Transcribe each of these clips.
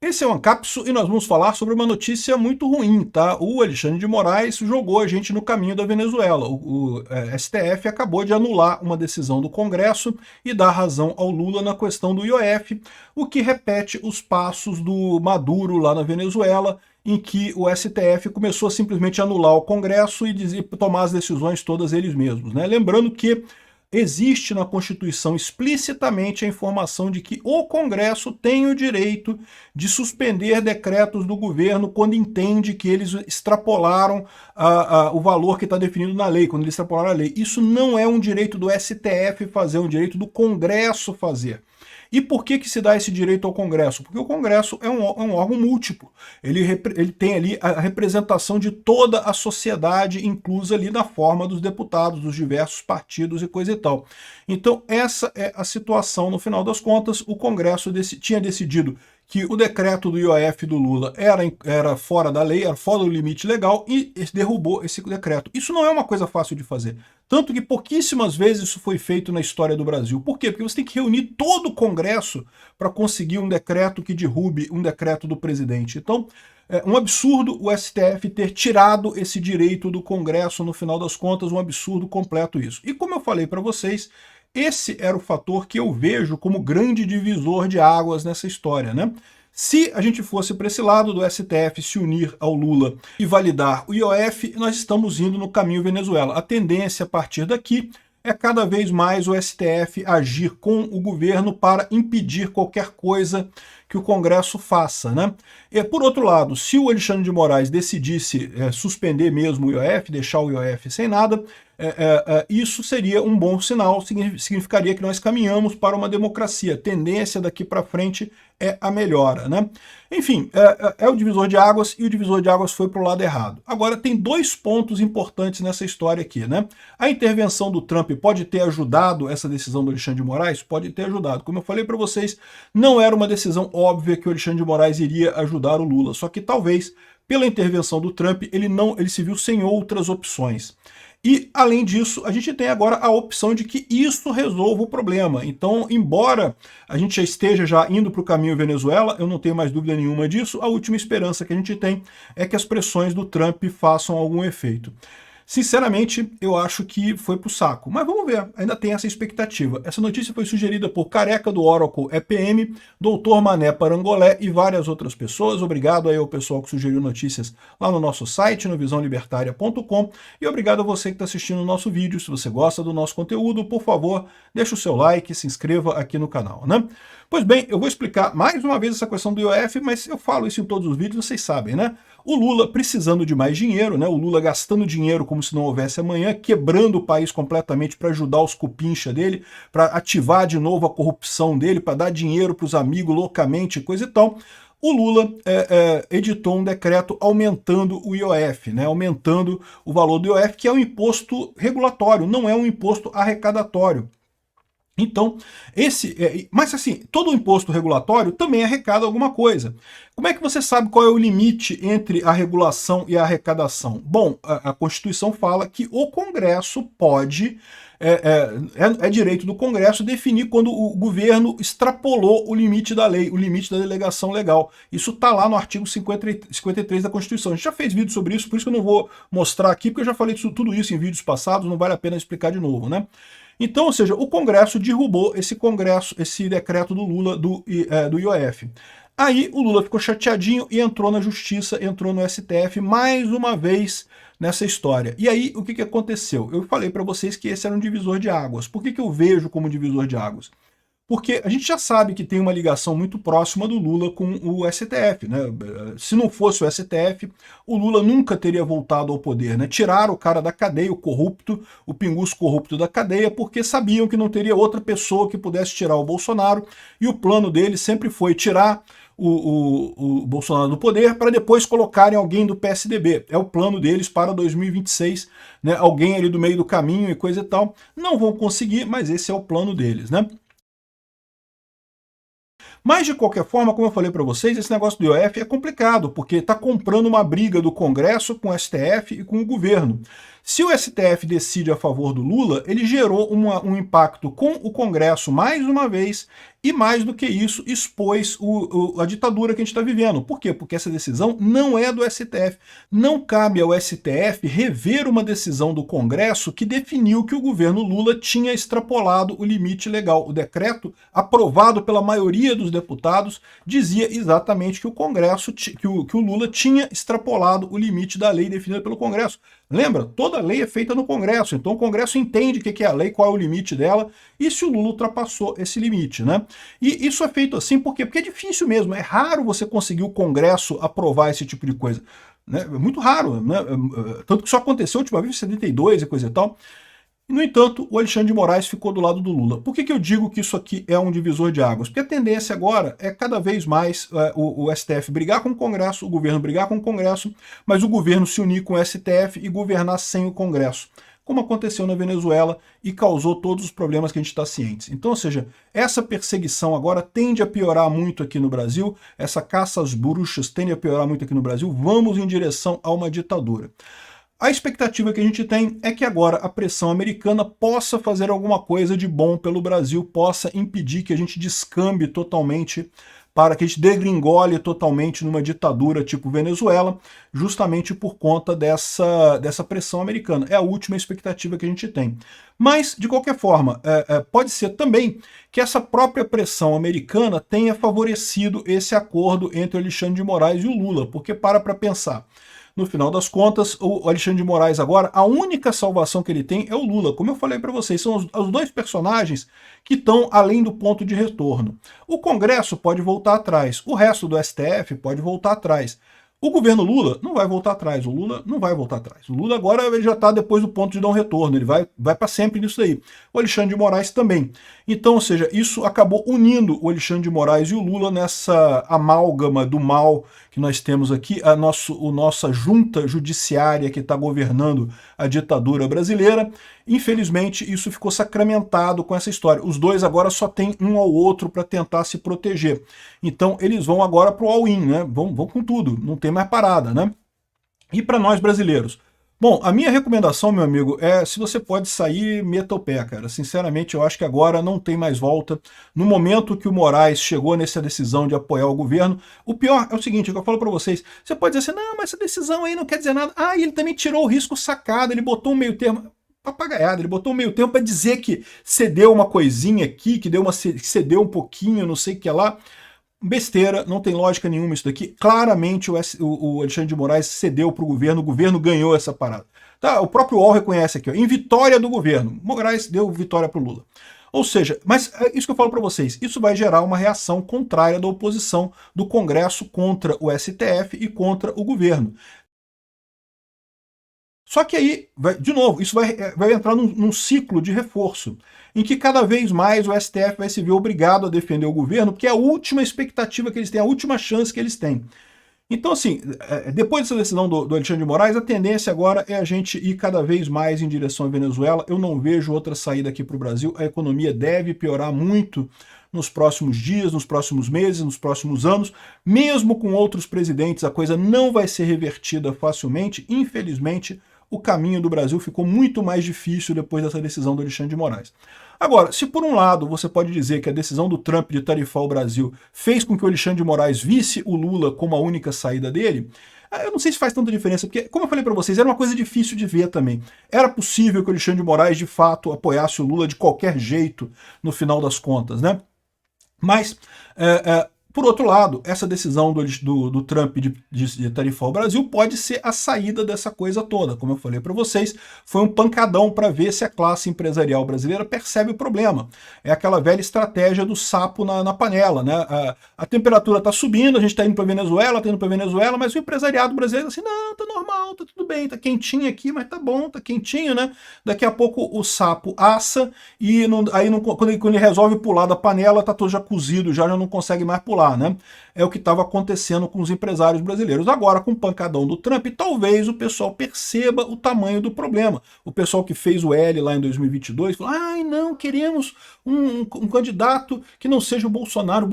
Esse é o Ancapso e nós vamos falar sobre uma notícia muito ruim, tá? O Alexandre de Moraes jogou a gente no caminho da Venezuela. O STF acabou de anular uma decisão do Congresso e dar razão ao Lula na questão do IOF, o que repete os passos do Maduro lá na Venezuela, em que o STF começou a simplesmente anular o Congresso e tomar as decisões todas eles mesmos, né? Lembrando que existe na Constituição explicitamente a informação de que o Congresso tem o direito de suspender decretos do governo quando entende que eles extrapolaram o valor que está definido na lei, quando eles extrapolaram a lei. Isso não é um direito do STF fazer, é um direito do Congresso fazer. E por que se dá esse direito ao Congresso? Porque o Congresso é um órgão múltiplo. Ele tem ali a representação de toda a sociedade, inclusa ali na forma dos deputados, dos diversos partidos e coisa e tal. Então, essa é a situação. No final das contas, o Congresso tinha decidido que o decreto do IOF do Lula era fora da lei, era fora do limite legal, e derrubou esse decreto. Isso não é uma coisa fácil de fazer. Tanto que pouquíssimas vezes isso foi feito na história do Brasil. Por quê? Porque você tem que reunir todo o Congresso para conseguir um decreto que derrube um decreto do presidente. Então, é um absurdo o STF ter tirado esse direito do Congresso, no final das contas, um absurdo completo isso. E como eu falei para vocês, esse era o fator que eu vejo como grande divisor de águas nessa história, né? Se a gente fosse para esse lado do STF se unir ao Lula e validar o IOF, nós estamos indo no caminho Venezuela. A tendência a partir daqui é cada vez mais o STF agir com o governo para impedir qualquer coisa que o Congresso faça, né? E, por outro lado, se o Alexandre de Moraes decidisse suspender mesmo o IOF, deixar o IOF sem nada, isso seria um bom sinal, significaria que nós caminhamos para uma democracia. A tendência daqui para frente é a melhora, né? Enfim, é o divisor de águas, e o divisor de águas foi para o lado errado. Agora, tem dois pontos importantes nessa história aqui, né? A intervenção do Trump pode ter ajudado essa decisão do Alexandre de Moraes? Pode ter ajudado. Como eu falei para vocês, não era uma decisão óbvia que o Alexandre de Moraes iria ajudar o Lula, só que talvez, pela intervenção do Trump, ele se viu sem outras opções. E, além disso, a gente tem agora a opção de que isso resolva o problema. Então, embora a gente já esteja indo para o caminho Venezuela, eu não tenho mais dúvida nenhuma disso, a última esperança que a gente tem é que as pressões do Trump façam algum efeito. Sinceramente, eu acho que foi pro saco. Mas vamos ver, ainda tem essa expectativa. Essa notícia foi sugerida por Careca do Oracle EPM, Doutor Mané Parangolé e várias outras pessoas. Obrigado aí ao pessoal que sugeriu notícias lá no nosso site, no visãolibertaria.com. E obrigado a você que está assistindo o nosso vídeo. Se você gosta do nosso conteúdo, por favor, deixa o seu like, se inscreva aqui no canal, né? Pois bem, eu vou explicar mais uma vez essa questão do IOF, mas eu falo isso em todos os vídeos, vocês sabem, né? O Lula precisando de mais dinheiro, né? O Lula gastando dinheiro como se não houvesse amanhã, quebrando o país completamente para ajudar os cupincha dele, para ativar de novo a corrupção dele, para dar dinheiro para os amigos loucamente, coisa e tal. O Lula editou um decreto aumentando o IOF, né? Aumentando o valor do IOF, que é um imposto regulatório, não é um imposto arrecadatório. Então, mas assim, todo imposto regulatório também arrecada alguma coisa. Como é que você sabe qual é o limite entre a regulação e a arrecadação? Bom, a Constituição fala que o Congresso pode, é direito do Congresso definir quando o governo extrapolou o limite da lei, o limite da delegação legal. Isso está lá no artigo 53 da Constituição. A gente já fez vídeo sobre isso, por isso que eu não vou mostrar aqui, porque eu já falei tudo isso em vídeos passados, não vale a pena explicar de novo, né? Então, ou seja, o Congresso derrubou esse decreto do Lula do IOF. Aí o Lula ficou chateadinho e entrou na Justiça, entrou no STF mais uma vez nessa história. E aí o que aconteceu? Eu falei para vocês que esse era um divisor de águas. Por que eu vejo como divisor de águas? Porque a gente já sabe que tem uma ligação muito próxima do Lula com o STF, né? Se não fosse o STF, o Lula nunca teria voltado ao poder, né? Tiraram o cara da cadeia, o corrupto, o pinguço corrupto da cadeia, porque sabiam que não teria outra pessoa que pudesse tirar o Bolsonaro, e o plano dele sempre foi tirar o Bolsonaro do poder para depois colocarem alguém do PSDB. É o plano deles para 2026, né? Alguém ali do meio do caminho e coisa e tal. Não vão conseguir, mas esse é o plano deles, né? Mas, de qualquer forma, como eu falei para vocês, esse negócio do IOF é complicado, porque está comprando uma briga do Congresso com o STF e com o governo. Se o STF decide a favor do Lula, ele gerou um impacto com o Congresso mais uma vez, e mais do que isso, expôs a ditadura que a gente está vivendo. Por quê? Porque essa decisão não é do STF. Não cabe ao STF rever uma decisão do Congresso que definiu que o governo Lula tinha extrapolado o limite legal. O decreto, aprovado pela maioria dos deputados, dizia exatamente que o Congresso, que o Lula tinha extrapolado o limite da lei definida pelo Congresso. Lembra? Toda lei é feita no Congresso, então o Congresso entende o que é a lei, qual é o limite dela, e se o Lula ultrapassou esse limite, né? E isso é feito assim por quê? Porque é difícil mesmo, é raro você conseguir o Congresso aprovar esse tipo de coisa. Né? É muito raro, né? Tanto que isso aconteceu a última vez em 72 e coisa e tal. No entanto, o Alexandre de Moraes ficou do lado do Lula. Por que eu digo que isso aqui é um divisor de águas? Porque a tendência agora é cada vez mais o STF brigar com o Congresso, o governo brigar com o Congresso, mas o governo se unir com o STF e governar sem o Congresso, como aconteceu na Venezuela e causou todos os problemas que a gente está ciente. Então, ou seja, essa perseguição agora tende a piorar muito aqui no Brasil, essa caça às bruxas tende a piorar muito aqui no Brasil, vamos em direção a uma ditadura. A expectativa que a gente tem é que agora a pressão americana possa fazer alguma coisa de bom pelo Brasil, possa impedir que a gente descambe totalmente, para que a gente degringole totalmente numa ditadura tipo Venezuela, justamente por conta dessa pressão americana. É a última expectativa que a gente tem. Mas, de qualquer forma, pode ser também que essa própria pressão americana tenha favorecido esse acordo entre o Alexandre de Moraes e o Lula, porque para pensar. No final das contas, o Alexandre de Moraes agora, a única salvação que ele tem é o Lula. Como eu falei para vocês, são os dois personagens que estão além do ponto de retorno. O Congresso pode voltar atrás, o resto do STF pode voltar atrás. O governo Lula não vai voltar atrás, o Lula não vai voltar atrás. O Lula agora ele já está depois do ponto de não retorno, ele vai para sempre nisso aí. O Alexandre de Moraes também. Então, ou seja, isso acabou unindo o Alexandre de Moraes e o Lula nessa amálgama do mal que nós temos aqui, a nossa junta judiciária que está governando a ditadura brasileira. Infelizmente, isso ficou sacramentado com essa história. Os dois agora só tem um ao outro para tentar se proteger. Então, eles vão agora para o all-in, né? Vão com tudo, não tem mais parada, né? E para nós brasileiros? Bom, a minha recomendação, meu amigo, é se você pode sair, meta o pé, cara. Sinceramente, eu acho que agora não tem mais volta. No momento que o Moraes chegou nessa decisão de apoiar o governo, o pior é o seguinte, é o que eu falo para vocês, você pode dizer assim, não, mas essa decisão aí não quer dizer nada. Ah, e ele também tirou o risco sacado, ele botou um meio termo, papagaiada, ele botou um meio termo para dizer que cedeu uma coisinha aqui, que cedeu um pouquinho, não sei o que lá. Besteira, não tem lógica nenhuma isso daqui. Claramente o Alexandre de Moraes cedeu para o governo ganhou essa parada. Tá, o próprio UOL reconhece aqui, ó, em vitória do governo. Moraes deu vitória para o Lula. Ou seja, mas é isso que eu falo para vocês, isso vai gerar uma reação contrária da oposição do Congresso contra o STF e contra o governo. Só que aí, de novo, isso vai entrar num ciclo de reforço, em que cada vez mais o STF vai se ver obrigado a defender o governo, porque é a última expectativa que eles têm, a última chance que eles têm. Então, assim, depois dessa decisão do Alexandre de Moraes, a tendência agora é a gente ir cada vez mais em direção à Venezuela. Eu não vejo outra saída aqui para o Brasil. A economia deve piorar muito nos próximos dias, nos próximos meses, nos próximos anos. Mesmo com outros presidentes, a coisa não vai ser revertida facilmente. Infelizmente, o caminho do Brasil ficou muito mais difícil depois dessa decisão do Alexandre de Moraes. Agora, se por um lado você pode dizer que a decisão do Trump de tarifar o Brasil fez com que o Alexandre de Moraes visse o Lula como a única saída dele, eu não sei se faz tanta diferença, porque, como eu falei para vocês, era uma coisa difícil de ver também. Era possível que o Alexandre de Moraes, de fato, apoiasse o Lula de qualquer jeito, no final das contas, né? Mas, por outro lado, essa decisão do Trump de tarifar o Brasil pode ser a saída dessa coisa toda. Como eu falei para vocês, foi um pancadão para ver se a classe empresarial brasileira percebe o problema. É aquela velha estratégia do sapo na panela, né? A temperatura está subindo, a gente está indo para Venezuela, mas o empresariado brasileiro assim, não, tá normal, tá tudo bem, tá quentinho aqui, mas tá bom, tá quentinho, né? Daqui a pouco o sapo assa e quando ele resolve pular da panela, tá todo já cozido, já não consegue mais pular. rolar, né? É o que estava acontecendo com os empresários brasileiros. Agora, com o pancadão do Trump, talvez o pessoal perceba o tamanho do problema. O pessoal que fez o L lá em 2022 falou, ai não, queremos um candidato que não seja o Bolsonaro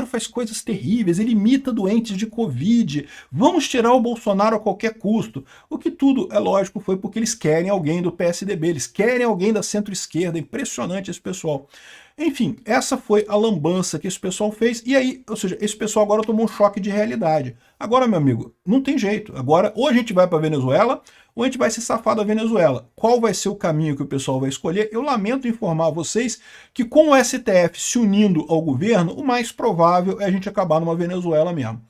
faz coisas terríveis, ele imita doentes de Covid, vamos tirar o Bolsonaro a qualquer custo. O que tudo, é lógico, foi porque eles querem alguém do PSDB, eles querem alguém da centro-esquerda, impressionante esse pessoal. Enfim, essa foi a lambança que esse pessoal fez, e aí, ou seja, esse pessoal agora tomou um choque de realidade. Agora, meu amigo, não tem jeito. Agora, ou a gente vai para a Venezuela, ou a gente vai se safar da Venezuela. Qual vai ser o caminho que o pessoal vai escolher? Eu lamento informar vocês que com o STF se unindo ao governo, o mais provável é a gente acabar numa Venezuela mesmo.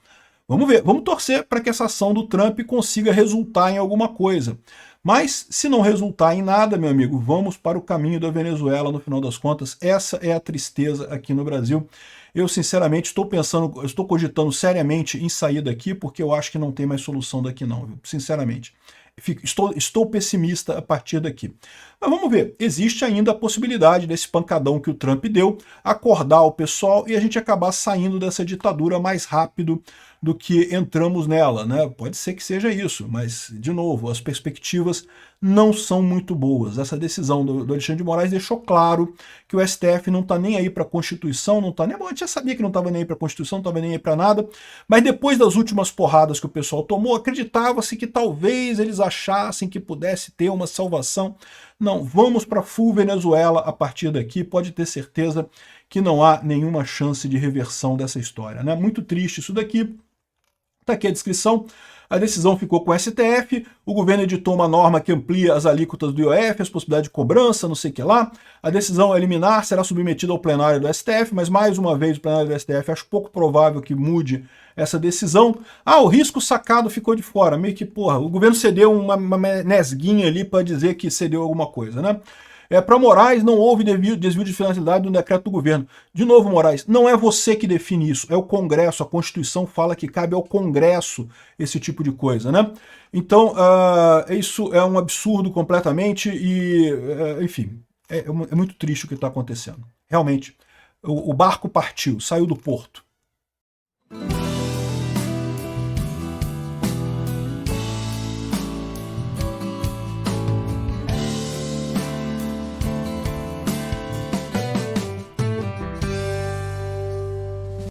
Vamos ver, vamos torcer para que essa ação do Trump consiga resultar em alguma coisa. Mas, se não resultar em nada, meu amigo, vamos para o caminho da Venezuela, no final das contas. Essa é a tristeza aqui no Brasil. Eu, sinceramente, estou cogitando seriamente em sair daqui, porque eu acho que não tem mais solução daqui não, viu? Sinceramente. Estou pessimista a partir daqui. Mas vamos ver, existe ainda a possibilidade desse pancadão que o Trump deu, acordar o pessoal e a gente acabar saindo dessa ditadura mais rápido do que entramos nela, né? Pode ser que seja isso, mas, de novo, as perspectivas não são muito boas. Essa decisão do Alexandre de Moraes deixou claro que o STF não está nem aí para a Constituição, não está nem... Bom, a gente já sabia que não estava nem aí para a Constituição, não estava nem aí para nada, mas depois das últimas porradas que o pessoal tomou, acreditava-se que talvez eles achassem que pudesse ter uma salvação. Não, vamos para full Venezuela a partir daqui, pode ter certeza que não há nenhuma chance de reversão dessa história, né? Muito triste isso daqui. Está aqui a descrição. A decisão ficou com o STF, o governo editou uma norma que amplia as alíquotas do IOF, as possibilidades de cobrança, não sei o que lá. A decisão eliminar será submetida ao plenário do STF, mas mais uma vez o plenário do STF acho pouco provável que mude essa decisão. Ah, o risco sacado ficou de fora, meio que, porra, o governo cedeu uma nesguinha ali para dizer que cedeu alguma coisa, né? Para Moraes, não houve desvio de finalidade no decreto do governo. De novo, Moraes, não é você que define isso, é o Congresso. A Constituição fala que cabe ao Congresso esse tipo de coisa, né? Então, isso é um absurdo completamente e, enfim, é muito triste o que está acontecendo. Realmente, o barco partiu, saiu do porto.